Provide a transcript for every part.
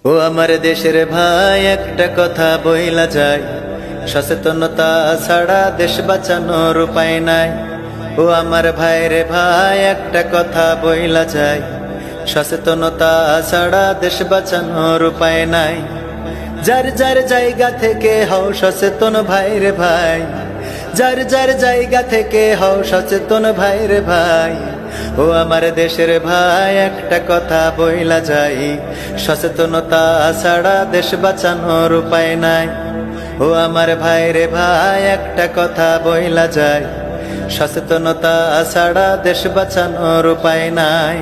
ও আমার দেশের ভাই, একটা কথা বইলা যায়, সচেতনতা ছাড়া দেশ বাঁচানোর উপায় নাই। ও আমার ভাইরে ভাই, একটা কথা বইলা যায়, সচেতনতা ছাড়া দেশ বাঁচানোর উপায় নাই। যার যার জায়গা থেকে হও সচেতন ভাইরে ভাই, যার যার জায়গা থেকে হও সচেতন ভাইরে ভাই। ও আমার দেশের ভাই, একটা কথা বইলা যাই, সচেতনতা ছাড়া দেশ বাঁচানোর উপায় নাই। ও আমার ভাইরে ভাই, একটা কথা বইলা যায়, সচেতনতা ছাড়া দেশ বাঁচানোর উপায় নাই।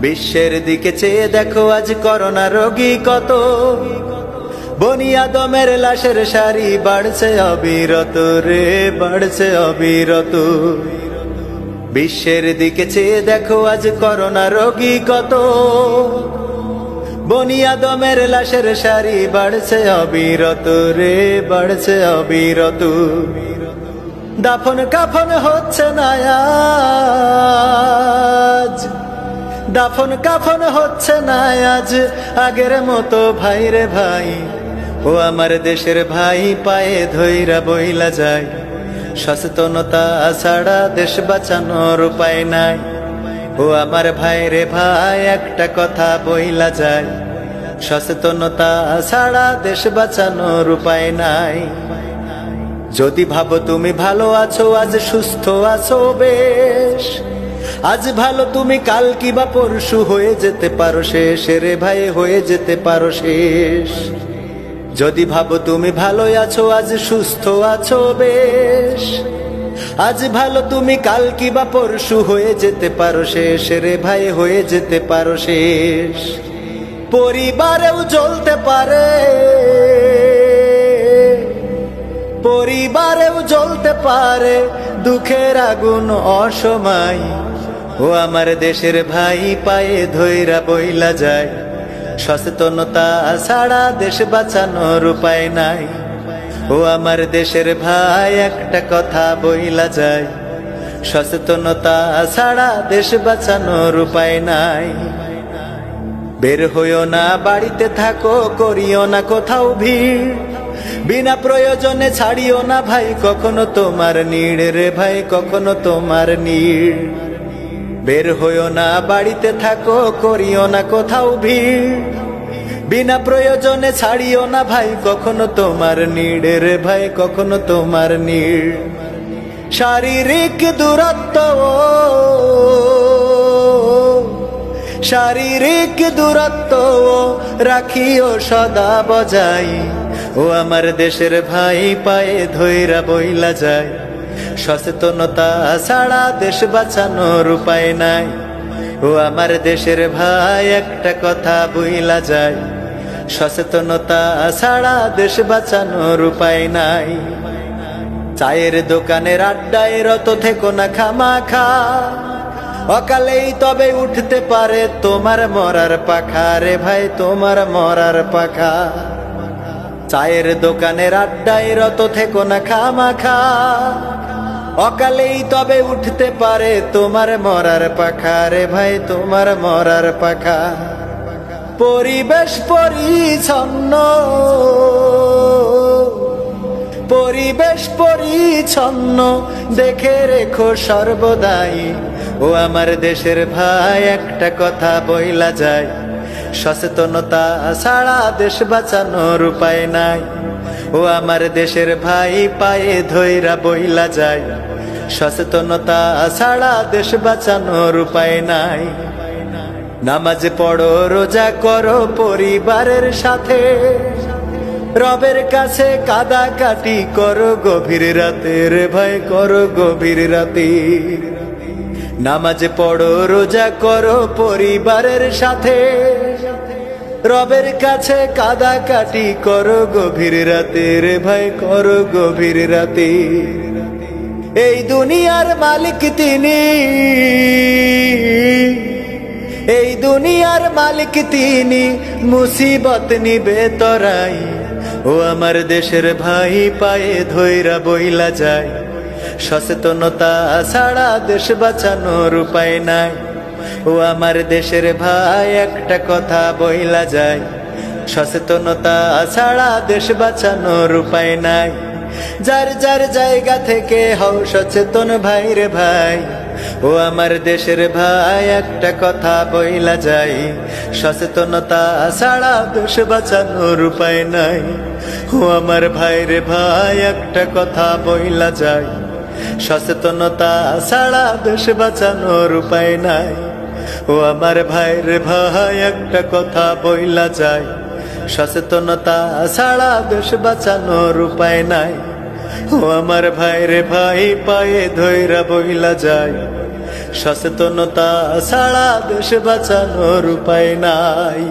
বিশ্বের দিকে চেয়ে দেখো আজ করোনা রোগী কত, বনি আদমের লাশের সারি বাড়ছে অবিরত রে, বাড়ছে অবিরত। বিশ্বের দিকে চেয়ে দেখো আজ করোনা রোগী কত, বনি আদমের লাশের সারি বাড়ছে অবিরত রে, বাড়ছে অবিরত। দাফন কাফন হচ্ছে না আজ, দাফন কাফন হচ্ছে না আজ আগের মতো ভাইরে ভাই। ও আমার দেশের ভাই, পায়ে ধইরা বইলা যায়, সচেতনতা ছাড়া দেশ বাঁচানোর উপায় নাই। ও আমার ভাইরে ভাই, একটা কথা বইলা যায়, সচেতনতা ছাড়া দেশ বাঁচানোর উপায় নাই। যদি ভাবো তুমি ভালো আছো, আজ সুস্থ আছো বেশ, আজ ভালো তুমি কাল কিবা পরশু হয়ে যেতে পারো শেষ রে ভাই, হয়ে যেতে পারো শেষ। যদি ভাবো তুমি ভালো আছো, আজ সুস্থ আছো বেশ, আজ ভালো তুমি কাল কিবা পরশু হয়ে যেতে পারো শেষ রে ভাই, হয়ে যেতে পারো শেষ। পরিবারেও জ্বলতে পারে, পরিবারেও জ্বলতে পারে দুঃখের আগুন অসময়। ও আমার দেশের ভাই, পায়ে ধইরা বইলা যায়, সচেতনতা ছাড়া দেশ বাঁচানোর উপায় নাই। ও আমার দেশের ভাই, একটা কথা বইলা যায়, সচেতনতা ছাড়া দেশ বাঁচানোর উপায় নাই। বের হইও না, বাড়িতে থাকো, করিও না কোথাও ভিড়, বিনা প্রয়োজনে ছাড়িও না ভাই কখনো তোমার নীড় রে ভাই, কখনো তোমার নীড়। বের হইও না, বাড়িতে থাকো, করিও না কোথাও ভিড়, বিনা প্রয়োজনে ছাড়িও না ভাই কখনো তোমার নীড় রে ভাই, কখনো তোমার নীড়। শারীরিক দূরত্ব, শারীরিক দূরত্ব রাখিও সদা বজাই। ও আমার দেশের ভাই, পায়ে ধইরা বইলা যায়, সচেতনতা ছাড়া দেশ বাঁচানোর উপায় নাই। ও আমার দেশের ভাই, একটা কথা বইলা যায়, সচেতনতা ছাড়া দেশ বাঁচানোর উপায় নাই। চায়ের দোকানের আড্ডায় রত থেকো না খামাখা, অকালেই তবে উঠতে পারে তোমার মরার পাখা রে ভাই, তোমার মরার পাখা। চায়ের দোকানের আড্ডায় রত থেকো না খামাখা, অকালেই তবে উঠতে পারে তোমার মরার পাখা রে ভাই, তোমার মরার পাখা। পরিবেশ পরিচ্ছন্ন, পরিবেশ পরিচ্ছন্ন দেখে রেখো সর্বদাই। ও আমার দেশের ভাই, একটা কথা বইলা যায়, সচেতনতা ছাড়া দেশ বাঁচানোর উপায় নাই। ও আমার দেশের ভাই, পায়ে ধইরা বইলা যায়, সচেতনতা ছাড়া দেশ বাঁচানোর উপায় নাই। নামাজ পড়ো, রোজা করো পরিবারের সাথে, রবের কাছে কাদাকাটি করো গভীর রাতে রে ভাই, করো গভীর রাতে। নামাজ পড়ো, রোজা করো পরিবারের সাথে, রবের কাছে কাদাকাটি করো গভীর রাতে রে ভাই, করো গভীর রাতে। এই দুনিয়ার মালিক তিনি, এই দুনিয়ার মালিক তিনি, মুসিবত নিবে তরাই। ও আমার দেশের ভাই, পায়ে ধইরা বইলা যায়, সচেতনতা ছাড়া দেশ বাঁচানোর উপায় নাই। ও আমার দেশের ভাই একটা কথা বইলা যায়, সচেতনতা ছাড়া দেশ বাঁচানোর উপায় নাই। যার যার জায়গা থেকে হও সচেতন ভাই রে ভাই, ও আমার দেশের ভাই একটা কথা বইলা যায়, সচেতনতা ছাড়া দেশ বাঁচানোর উপায় নাই। ও আমার ভাই রে ভাই একটা কথা বইলা যায়, সচেতনতা ছাড়া দেশ বাঁচানোর উপায় নাই। ও আমার ভাই রে ভাই একটা কথা বইলা যায়, সচেতনতা ছাড়া দেশ বাঁচানোর উপায় নাই। ও আমার ভাই রে ভাই পায়ে ধইরা বইলা যায়, সচেতনতা ছাড়া দেশ বাঁচানোর উপায় নাই।